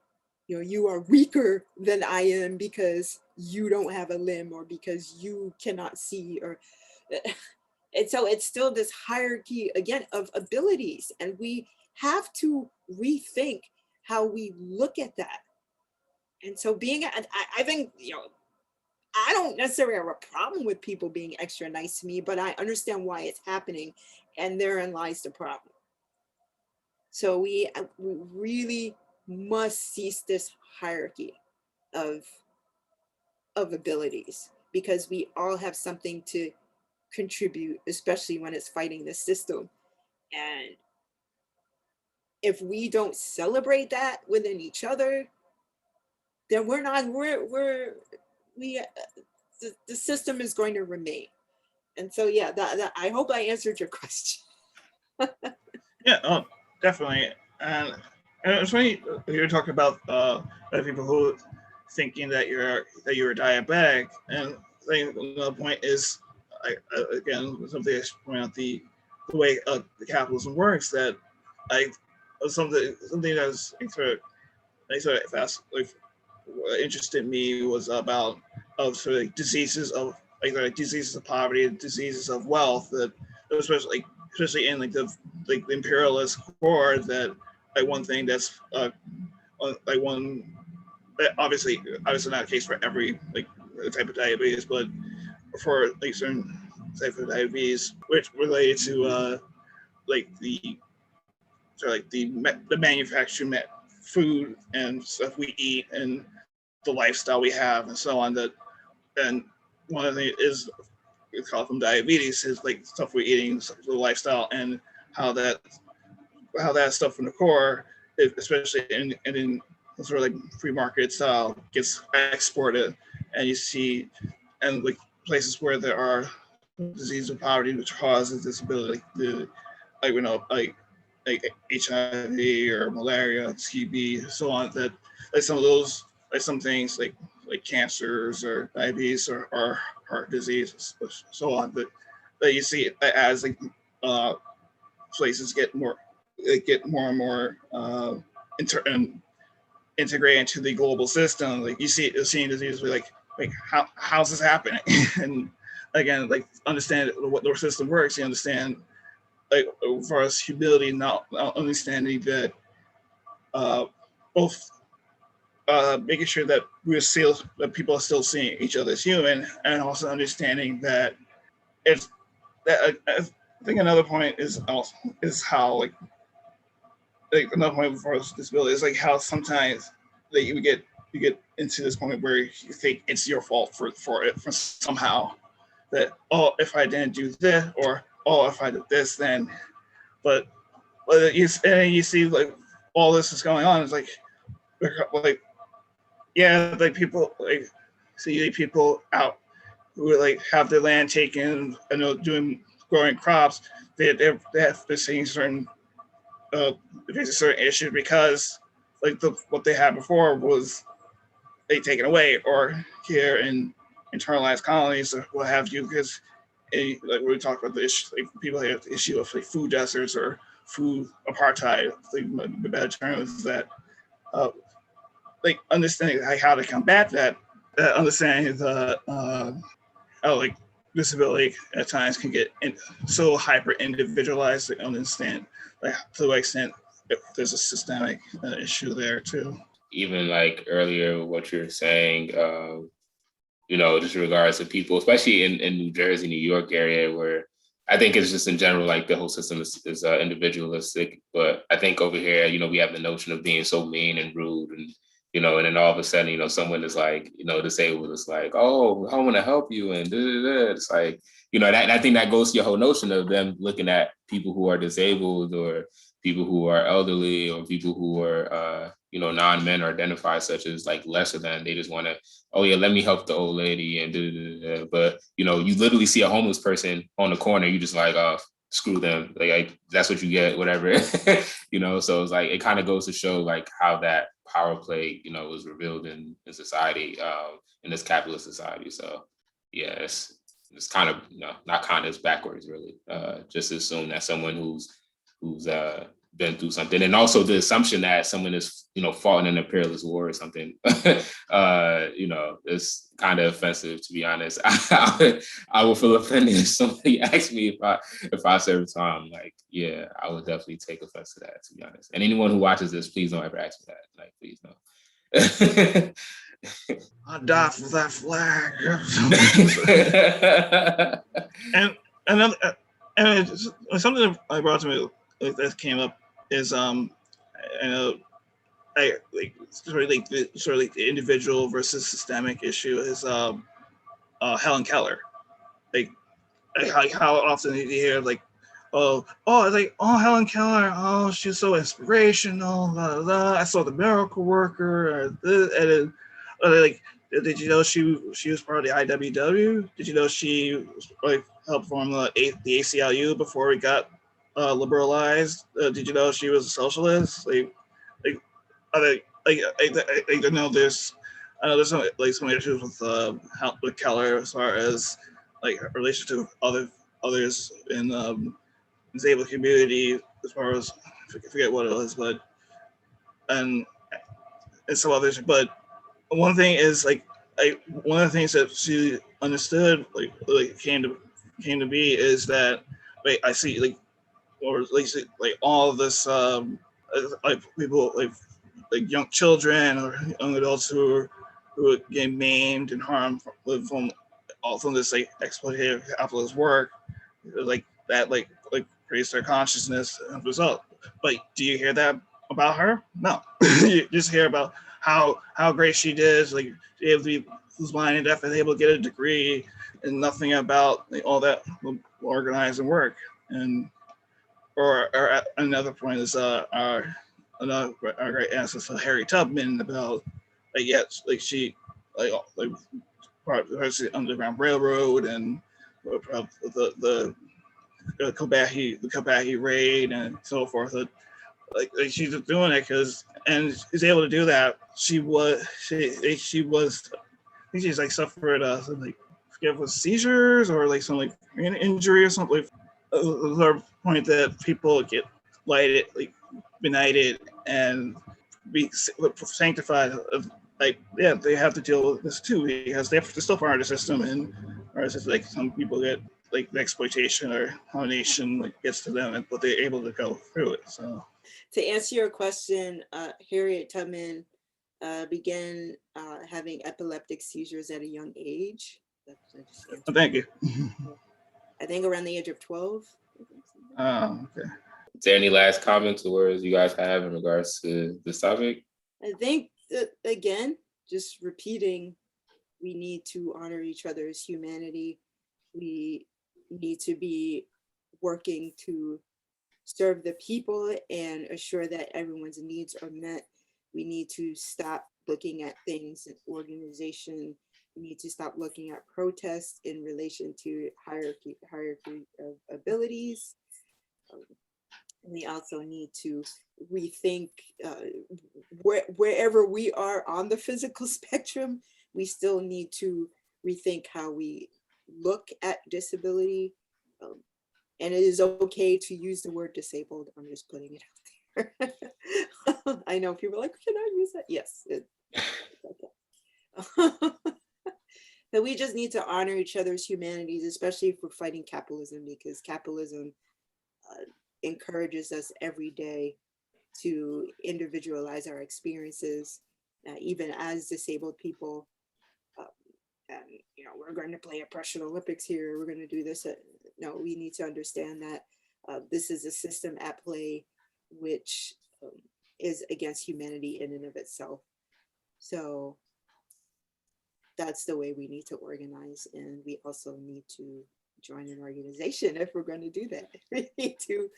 you are weaker than I am because you don't have a limb or because you cannot see, and so it's still this hierarchy again of abilities, and we have to rethink how we look at that. And so I think, I don't necessarily have a problem with people being extra nice to me, but I understand why it's happening, and therein lies the problem. So we really must cease this hierarchy of abilities, because we all have something to contribute, especially when it's fighting the system. And if we don't celebrate that within each other, then the system is going to remain. And so, yeah, that I hope I answered your question. Yeah, definitely. And it's funny you're talking about people who thinking that you're diabetic. And I think another point is, again, something I should point out the way the capitalism works. That something that's sort of fast, interested me was about sort of diseases of diseases of poverty and diseases of wealth, that especially in the imperialist core, that one thing that's obviously not the case for every type of diabetes, but for certain type of diabetes, which related to the manufactured food and stuff we eat and the lifestyle we have and so on. And one of the things is, we call it from diabetes, is stuff we're eating, the lifestyle, and how that stuff from the core, especially in sort of free market style, gets exported, and you see, and places where there are disease of poverty which causes disability, like HIV or malaria, TB, so on, that some of those, some things like cancers or diabetes or heart disease, so on. But you see it as like places get more and more integrate into the global system. Like you're seeing diseases like how's this happening? And again, like understand what their system works. You understand, like as far as humility, not understanding that both making sure that that people are still seeing each other as human, and also understanding that it's that I think another point is how like another point as far as disability is like how sometimes that you get into this point where you think it's your fault for somehow that, oh, if I didn't do this, or oh, if I did this, then but you see like all this is going on. It's like yeah, like people like see people out who like have their land taken and growing crops. They're seeing certain issues because like what they had before was they taken away, or here in internalized colonies or what have you, because like we talked about the issue, like people have the issue of like food deserts or food apartheid. Like, the better term is that like understanding like how to combat that, understanding the how like disability at times can get so hyper individualized to understand like to the extent if there's a systemic issue there too. Even like earlier, what you're saying, just in regards to people, especially in New Jersey, New York area, where I think it's just in general, like the whole system is individualistic. But I think over here, we have the notion of being so mean and rude, and and then all of a sudden, someone is like, disabled, is like, oh, I want to help you, and it's like, that I think that goes to your whole notion of them looking at people who are disabled or people who are elderly or people who are, non-men or identified such as like lesser than. They just want to, oh yeah, let me help the old lady and but you literally see a homeless person on the corner, you just like, oh, screw them, like that's what you get, whatever. So it's like it kind of goes to show like how that power play was revealed in society, in this capitalist society. So yeah, it's kind of not kind of, it's backwards really. Just assume that someone who's been through something, and also the assumption that someone is fought in an imperialist war or something, it's kind of offensive, to be honest. I would feel offended if somebody asked me if I served time. Like, yeah, I would definitely take offense to that, to be honest. And anyone who watches this, please don't ever ask me that. Like, please no. I die for that flag. and another and something that I brought to me that came up is the individual versus systemic issue is Helen Keller. Like how often you hear like, Helen Keller, oh, she's so inspirational, blah, blah, blah. I saw the Miracle Worker, and like, did you know she was part of the IWW? Did you know she like helped form the ACLU before we got liberalized? Did you know she was a socialist? I know there's some issues with Keller as far as like her relationship to others in the disabled community, as far as I forget what it was, but and some others. But one thing is one of the things that she understood came to be is that I see all of this people like young children or young adults who are getting maimed and harmed from this exploitative capitalist work, that creates their consciousness as a result. But do you hear that about her? No. You just hear about how great she did, like able to be who's blind and deaf and able to get a degree, and nothing about all that organizing work. And or another point is our great ancestor Harry Tubman about she part of the Underground Railroad and the Combahee raid and so forth. She's just doing it because, and she's able to do that. She was think she's like suffered some, like, I forget if it was seizures or like some like brain injury or something. The point that people get lighted, like benighted, and be sanctified. Like, yeah, they have to deal with this too because they have to still part of the system, and or it's just like some people get like the exploitation or domination like gets to them, but they're able to go through it. So to answer your question, Harriet Tubman began having epileptic seizures at a young age. thank you. I think around the age of 12. Okay. Is there any last comments or words you guys have in regards to this topic? I think that, again, just repeating, we need to honor each other's humanity. We need to be working to serve the people and assure that everyone's needs are met. We need to stop looking at things in organization. We need to stop looking at protests in relation to hierarchy of abilities. We also need to rethink wherever we are on the physical spectrum, we still need to rethink how we look at disability. And it is okay to use the word disabled. I'm just putting it out there. I know people are like, can I use that? Yes. It's okay. But we just need to honor each other's humanities, especially if we're fighting capitalism, because capitalism encourages us every day to individualize our experiences, even as disabled people. And, you know, we're going to play a Prussian Olympics here. We're going to do this. No, we need to understand that this is a system at play which is against humanity in and of itself. So that's the way we need to organize. And we also need to join an organization if we're going to do that. We need to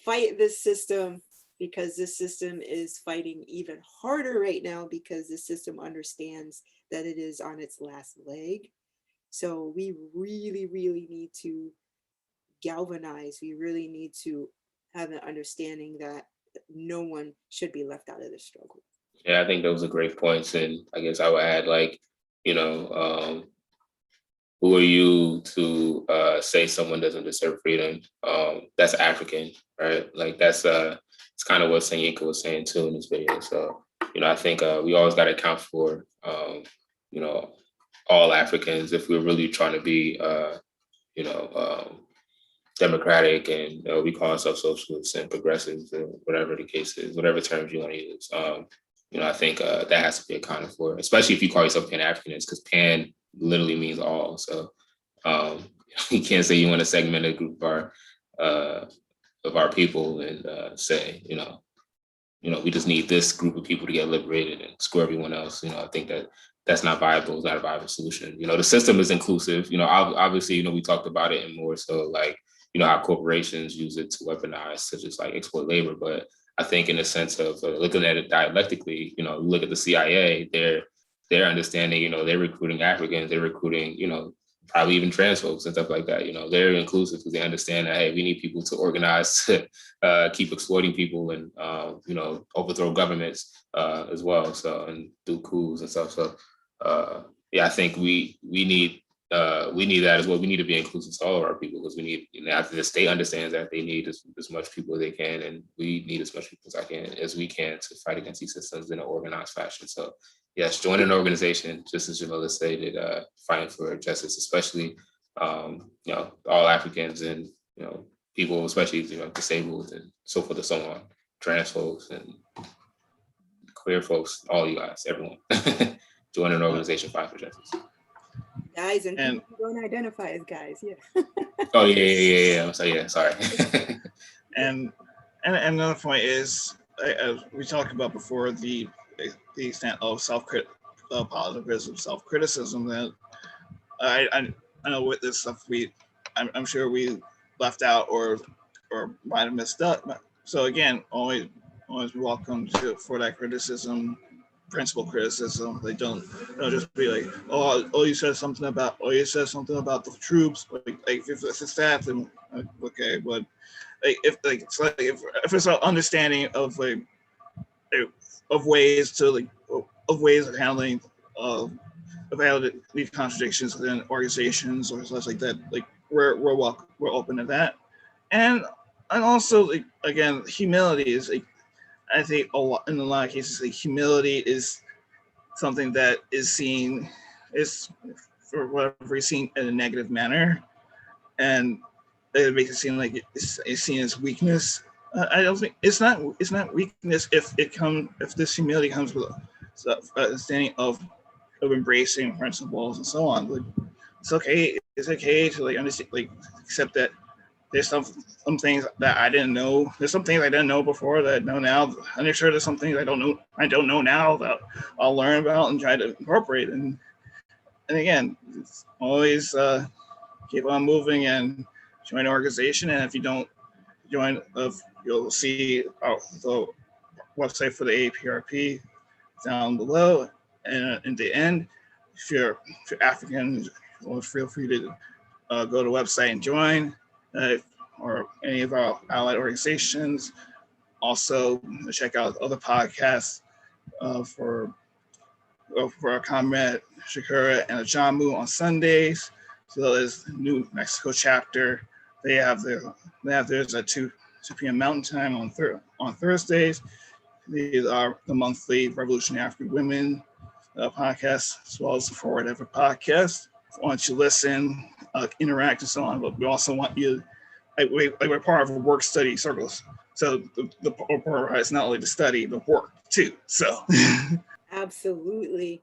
fight this system, because this system is fighting even harder right now, because the system understands that it is on its last leg. So we really, really need to galvanize. We really need to have an understanding that no one should be left out of this struggle. Yeah, I think those are great points. And I guess I would add, like, you know, who are you to say someone doesn't deserve freedom? That's African, right? Like that's it's kind of what Jenifer was saying too in this video. So, you know, I think we always got to account for, you know, all Africans if we're really trying to be, you know, democratic, and we call ourselves socialists and progressives, and whatever the case is, whatever terms you want to use. You know, I think that has to be accounted for, especially if you call yourself Pan-Africanist, because Pan literally means all. So you can't say you want to segment a group of our people and say, you know, we just need this group of people to get liberated and screw everyone else. You know, I think that's not viable. It's not a viable solution. You know, the system is inclusive. You know, obviously, you know, we talked about it and more so like, you know, how corporations use it to weaponize to just like exploit labor. But I think in the sense of looking at it dialectically, you know, look at the CIA, they're understanding, you know, they're recruiting Africans, they're recruiting, you know, probably even trans folks and stuff like that. You know, they're inclusive because they understand that, hey, we need people to organize to keep exploiting people and, you know, overthrow governments as well. So, and do coups and stuff. So, yeah, I think we need that as well. We need to be inclusive to all of our people, because we need, you know, after the state understands that they need as much people as they can, and we need as much people as we can to fight against these systems in an organized fashion. So yes, join an organization, just as Jamilah stated, fighting for justice, especially, you know, all Africans and, you know, people, especially, you know, disabled and so forth and so on, trans folks and queer folks, all you guys, everyone. Join an organization, fight for justice. Guys and people who don't identify as guys, yeah. Oh yeah. So yeah, sorry. and another point is, as we talked about before, the extent of positive criticism, self-criticism that I know with this stuff I'm sure we left out or might have missed up. So again, always welcome for that criticism. Principal criticism. They don't just be like, oh, you said something about the troops. Like if it's that, then okay. But like if it's an understanding of of ways of handling evaluate these contradictions within organizations or such like that. Like we're open to that, and also like again, humility is like I think in a lot of cases like humility is something that is seen is for whatever reason seen in a negative manner, and it makes it seem like it's seen as weakness. I don't think it's not weakness if this humility comes with a understanding of embracing principles and so on. Like, it's okay to like understand, like accept that there's some things that I didn't know. There's some things I didn't know before that I know now. I'm sure there's some things I don't know now that I'll learn about and try to incorporate. And again, it's always keep on moving and join an organization. And if you don't join, you'll see the website for the A-APRP down below. And in the end, if you're African, feel free to go to the website and join, or any of our allied organizations. Also, check out other podcasts for our comrade Shakura and Ajamu on Sundays. So there's New Mexico chapter. They have theirs at 2 p.m. Mountain Time on Thursdays. These are the monthly Revolutionary African Women podcast, as well as the Forward Ever podcast. We want you to listen, interact, and so on. But we also want you, we're part of a work study circles. So the part is not only to study, but work too. So Absolutely.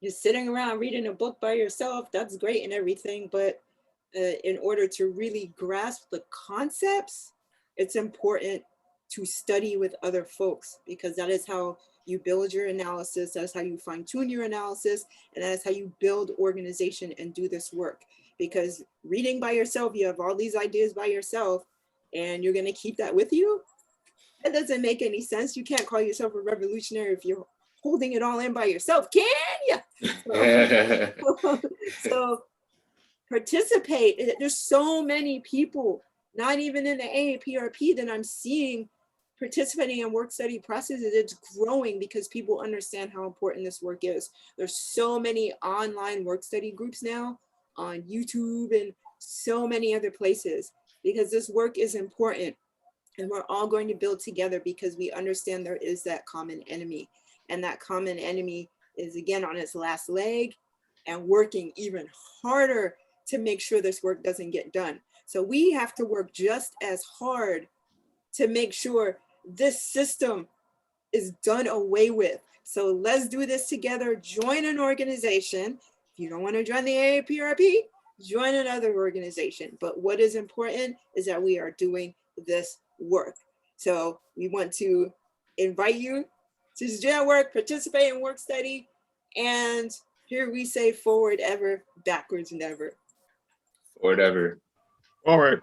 Just sitting around reading a book by yourself, that's great and everything, but in order to really grasp the concepts, it's important to study with other folks, because that is how you build your analysis, that's how you fine-tune your analysis, and that's how you build organization and do this work. Because reading by yourself, you have all these ideas by yourself, and you're going to keep that with you? That doesn't make any sense. You can't call yourself a revolutionary if you're holding it all in by yourself, can you? So participate. There's so many people, not even in the A-APRP, that I'm seeing participating in work study processes. It's growing because people understand how important this work is. There's so many online work study groups now on YouTube and so many other places, because this work is important. And we're all going to build together because we understand there is that common enemy. And that common enemy is, again, on its last leg and working even harder to make sure this work doesn't get done. So we have to work just as hard to make sure this system is done away with. So let's do this together. Join an organization. If you don't want to join the A-APRP, join another organization. But what is important is that we are doing this work. So we want to invite you to join work, participate in work study, and here we say forward ever, backwards never. Forward ever. forward.